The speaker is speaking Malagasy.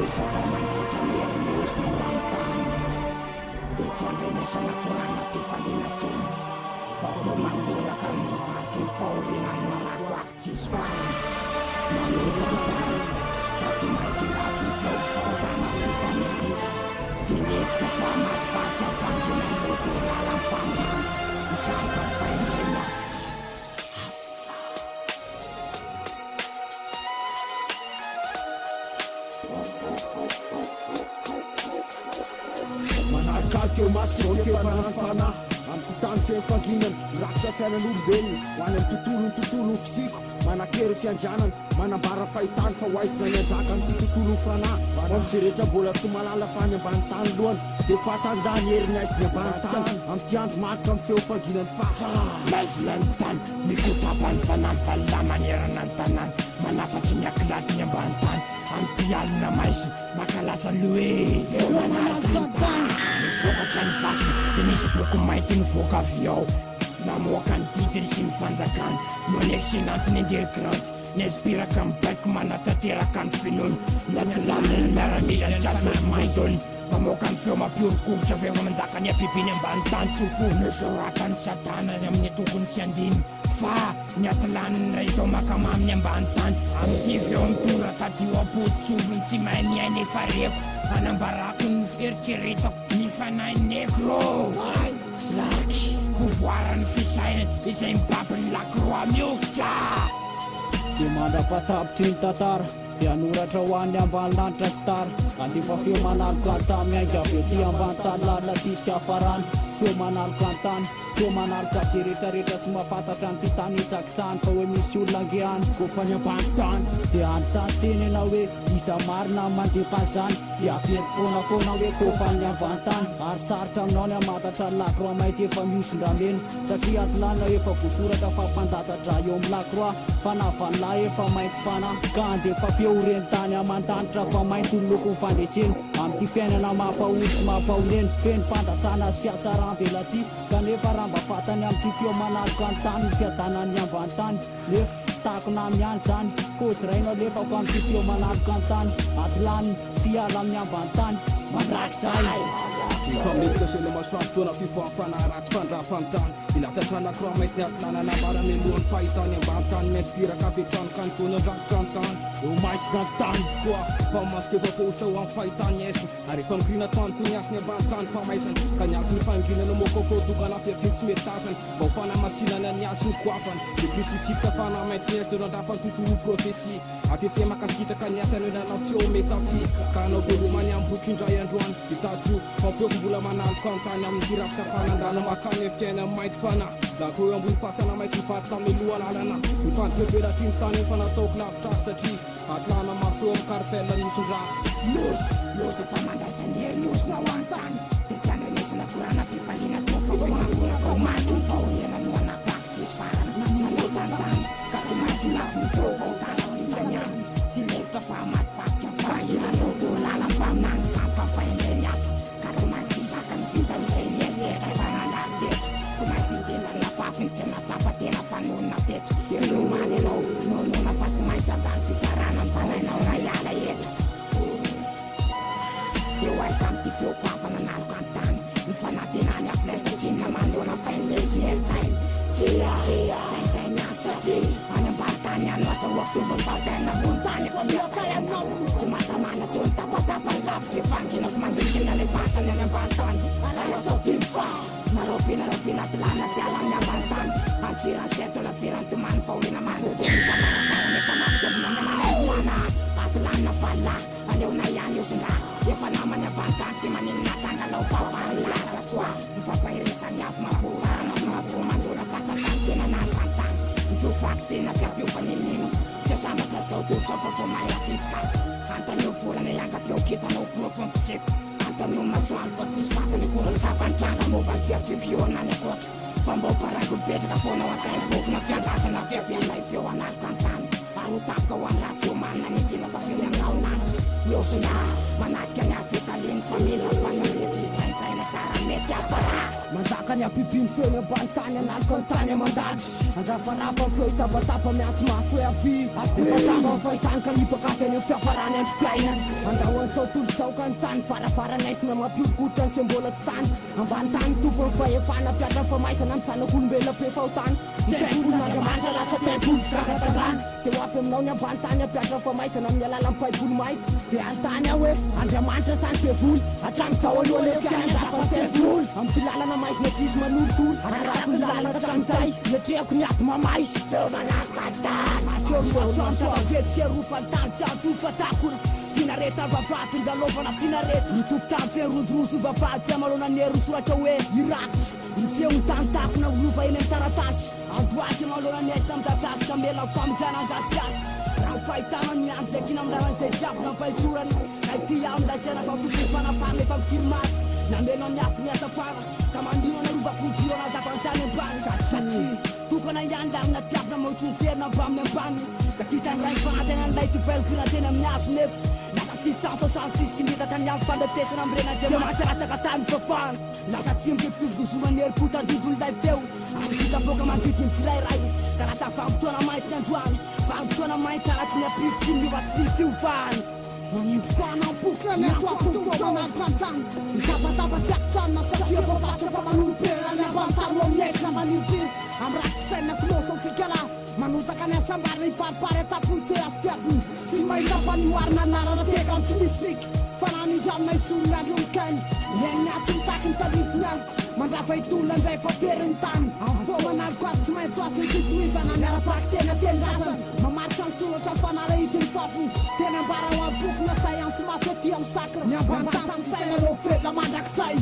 Isa fa mandritra ny herin'osy no anontany dia tsy andrenesana korana mpifaliana tsony fa vo mangolaka amin'ny vaky ny fahorinany malako aky tsisy farany manotantany ka tsy maintsy lafy ny feofahotana fitaniany tsy lefitra fa matipatika fangina ny loto lalam-pamiany misarika faindrany afy manarikaliky masika ke manano fana amin'ny titany femifanginana mirakitra fiainan'olombelona ho any amin'ny tontolo fisiko manakery fiandrianana manambara fahitany fa hoaisina ny anjaka amin'ity tontolo fana amin'izay rehetra mbola tsy malala fa any ambany tany lohany dia fahatandany heriny aisiny ambany tany amin'ity andro marika amin'ny feofanginany fafa laizilany tany mikotapany fanany valila manerana ny tanany manafatsy miakilady ny ambany tany amin'ity alina maisy makalasa loe feo manarika misokatra ny fasy dia misy boky mainty nivoaka avy ao namoaka ny didiny sy ny fanjakany no anexelantiny andergranty niaspiraka amin'ny baiko manatanteraka ny finono nakilamina ny miaramila ny jasosmaizony mamoaka ny feo mampiorokovotra feo manjaka ny abibiny ambany tany tsofo nosoraka ny satana amin'ny tokony sy andiny fa ny atilaniny ray izao makamaminy ambany tany amin'ity feo mitora tadio apoditsovony tsy mahay ny ainy efa reko anambarako ny feritseretako ny fanahineko laky pouvoirany fisainany izay mibabiny lakroa miotra dia mandrapatapitry ny tantara dia anoratra ho an'ny ambany lanitra tsy tara andefa feo manaloka tamin'ny ainga avy ety ambany tany lalina tsisika hafarany feo manaloka ny tany feo manaloka zay rehetrarehetra tsy mapatatra ny ty tany hitsakitsahany fa hoe misy olona angehany kofa ny ambany tany dia anytany tenena hoe iza marina mandefa an'izany dia apery foana hoe kofa ny ambany tany ary sarotra aminao ny amatatra ny lakroa mainty efa miosondramena satria atilanina efa voasoratra fa mpandatsatra eo amin'ny lakroa fa navan'lahy efa mainty fana ka andefa feo reny tany aman-danitra fa mainty ny loko nyfandreseny amin'ity fiainana mampahory sy mampahoneny feny mpandatsana sy fiatsaram-belatsy kanefa raha mba fatany amin'ity feo manaloka ny tany ny fiadanany ambany tany nefa takona amihany zany kozy rainao lefako amin'ity feo manaloka ny tany atilany tsy ala amin'ny ambany tany mandrakizay Familika se le masoavy fifoafana ratsy fandrafa amin'ny tany ilatratra lakroa mainty ny atilana nambara ny alohan'ny fahitany ambany tany miaspiraka apetrano kany foana andrakotra ny tany eo maisina ny tany koa fa masika efa fohitra ho amin'ny fahitany esiny ary efa mirina tany koa ny asiny ambany tany fa maisany ka niaky ny faingrinana moka foatokana fiavidy tsy mety tasany mba ho fanamasinany any asiny koafany dia krisifiksa fana mainty ny esiny randrafany tontolo profesia atese makasitraka ny asany hoe nanao feo metafika ka anao velomany amin'ny boky indray androany ditatio fa feo mbola manaloka ny tany amin'ny tirapisa-panandana makany ny fiaina mainty fana lako eo ambony fasana mainty mivaty tamin'ny loha lalana mifandika belatry ny tany efa nataoko lavitra satria atlana mafeo amin'ny kartela misondraha losy efa mandaitra ny herin'osy na ho an-tany dia tsy andrenesana korana mpifaliana tso fa voangolaka ho maty ny fahoriana no anako aky tsisy farana nanotantany ka tsy maintsy lafy ny feovaotana fitaniany tsy lefitra fa matipatika fangina loto lalam-paminany sanka faindrany hafa ka tsy maintsy isaka ny vita izay nieritreritra fanandary teto tsy maintsy ijenjana fafiny sy natsapa tena fanonona teto dia lomany ianao nonona fa tsy maintsy andany fitsarana ny fanainao na hiala eto dia hoaisa amin'ity feokoavana naloka ny tany ny fanantenany afilaitatrinina mandona fainlesy eritsainy tsaintsay ny azy satria any ambany tany ano asa oatombo ny faviaina ambony tany efa miatay aminao tsy matamana tsony tapatapany lavitry fanginako mandikina le basany any ambany tany ayasao timfa narofina atilana tsy ala amin'ny ambany tany antsirany seto lavirany tomany fahorina mandodomisamafarany efa mampidominanamana atilana fala aleona ihany osindra efa namany ambany tany tsy maninona tsangalao favary lasa soa mifampiresany afo mavotsana mavo mandona fatsapany tena nalokany tany mifofakitsina tsy ampiovaninino tsy sambatra zao totra fa vo maherapitrikasy antanio volana ianga feokitanao profony fiseko antanio masoany fa tsisy fatany korony safantranga momba ny fiavibionany akoatra fa mba hoparaiky mipetraka foanao an-tsaim-bokona fiandrasana fiavianay feo analoka ny tany arotapaka ho any ratsy omanina ny tilaka feny aminao lanitra eo sina manatika ny afitsaliny familya fanarety isaintsaina tsara mety afara Makany abibiny feny ambany tany analoko ny tany amandadry andrafarafa ny feo tabatapa mianty mafy hoe avy efa tamba ny fahitany kalibaka azy any amin'ny fiafarany androm-piainany andahoany sao tolo sao ka nitsany farafarainaisina mampiorokotra ny sembola tsy tany ambany tany tompony fahefana mpiatra ny famaisana mitsanak'olombelona be fahotany tembolon'andriamanitra lasa temboly fitsangatsangana de ho avy aminao ny ambany tany ampiatra ny famaisana amin'ny alala ny baiboly maity de antany aho hoe andriamanitra sany devoly hatramin'izao aloha lefiany andrafa ny temboly amin'ny ty lalana maizina tsisy manolosolo ararako ny lalana hatramin'izay iatreako ny ady mamay feo manakatanaerofantantsatsofatakona finareta vavady ndalovana finareta nitokotany feronjoroso vavady amalona nero soratra hoe iratsy ny feony tantakona olova eny amin'ny taratasy andoaky amalona niazy tamitatasy ka mela famijana angasiasy raha fahitana miandry zay kina amlalan'izay diavina mpaisorany kaity amindasiana fa tokony fanafana efa mikirimasy namelo ny afo ny asafara ka mandino anarovakojiro anazavantany ambany satria tokana ihany lamina diavina maotsy miferina ambaminy ambany da kitany ray fanatena nilay tyvelokina tena amin'ny azo nefa lasa 666 litatra ny amin'ny fandefesana amin'ny renandriamanitra ratsaka tany fafana lasa tsy mike fivogozomanerim-po tadidololay feo amin'ny hitaboka mandidiny tsirairay da lasa vanim-potoana mainty ny androany vanim-potoana mainty taratsy ny apity tsy miovatsy ufany fanampoky ny atoatofomanapantany mitabataba-tiakotrana satria fafatra fa manomperana ny ambantany amin'aisa manifiry amin'ny rakisaina filosofika la manotaka ny asambarina iparipary atapony se azotiaviny sy mahita fa nioarina anarana teka amin'ny tsy misy fiky fa nanindramina isolona andro mikainy ihainy atsy mitaky ny talifiny aniko mandrafa itolona indray fa feriny tany fo manariko azy tsy maintsy aso ny fitoizana miarapaky tena tendrasany mamaritra ny soratra fanala hitiny fafony tena ambara ho aboky na say antsy mafy aty amin'ny sakra ny ambantany fisaina reo felona mandrakizay